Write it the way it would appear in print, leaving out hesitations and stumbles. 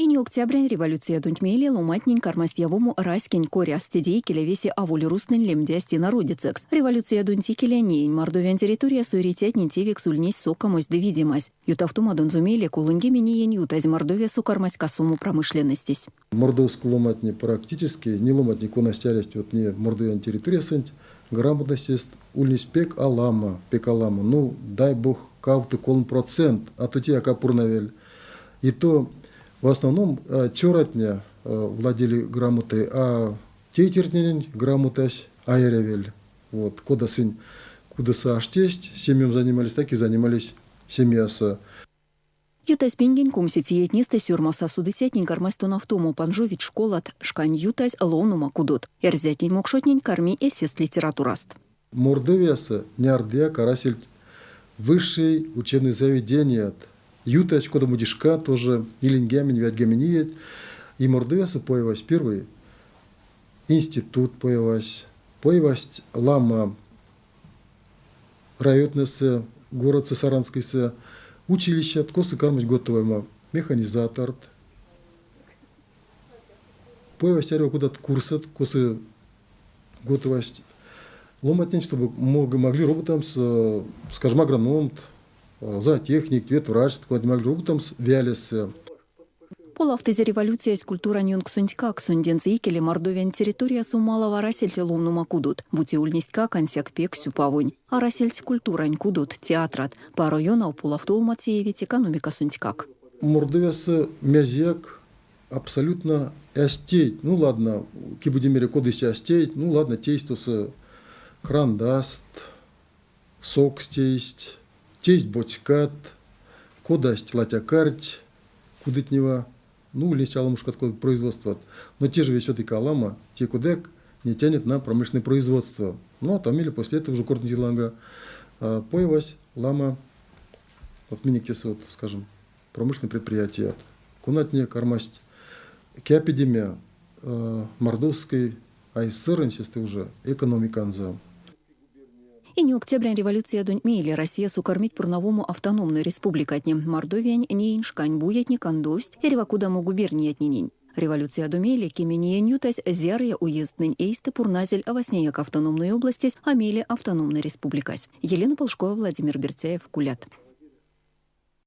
И не октября революция дунтмели ломатнень кармастьявому раскень корясти дейкеле весе аволи руснен лемдясти народицекс. Революция дунтикеле нейн мордовян территория суверитетнин тевик сульнись сокомось да видимость. Ютавтума дунзумели кулунге миниен ютаз мордовия сукармась косуму промышленностись. Мордовск ломатни практически, не ломатни конастяресть, вот не мордовян территория сынть, грамотность есть ульнись пек алама. Ну, дай бог, кавты колн процент, а то те акапурнавель. И то в основном тёратня владели грамотой, а те тернень грамотась айревель. Вот, куда сын, куда сааштесть, семьем занимались, так и занимались семьяса. Ютась пинген кумсити етнесте сюрмаса судысятнень кармастон автому панжович школат шкань ютась лоунума кудот. Эрзятнень мокшотнень карми эсест литератураст. Мордовияса нярдя карасельт высшее учебное заведение. Ютась, куда мудишка тоже илингямин, вятгаминиет. И Мордовияса появась первый институт появась лама райотнесе, город Саранскийсе, училище, косы кармать готовыма, механизатор. Появась куда-то курсы, косы готовость. Ломатнень, чтобы могли роботам, скажем, агроном, зоотехник, ветврач, могли роботам вялися. Полавтезе революция из культура нюнгсунтька ксунденцы икеле мордовян территория сумалова расельте ломнума кудут, бути ульнистка консяк пек сюпавунь. А расельте культурань кудут театрат, по району полавтоу Матеевить экономика сунтькак. Мордовясы мязяк абсолютно эстейт. Ну ладно, кибудемере кодыси эстейт, ну ладно, тейстусы кран даст, сок стесть, тесть ботькат, кодасть латякарть, кудытнева. Ну, лишь аламушка такое производство. Но те же весет и калама, те кудек не тянет на промышленное производство. Ну, а там или после этого уже кортнитиланга появилась лама, вот миникес, вот, скажем, промышленное предприятие. Кунатне кармасть кеапидемия мордовской АССР, инсисты уже, экономиканза. И не октября революция дуньмели Россия сукормить пурновому автономной республикатне Мордовиань нейн шкань буятник андость и ревакудаму губерниятнинень. Революция думели кемение нютась зярия уезднень эйсты пурназель аваснеяк автономной области, амели автономной республикась. Елена Полшкова, Владимир Берцяев, Кулят.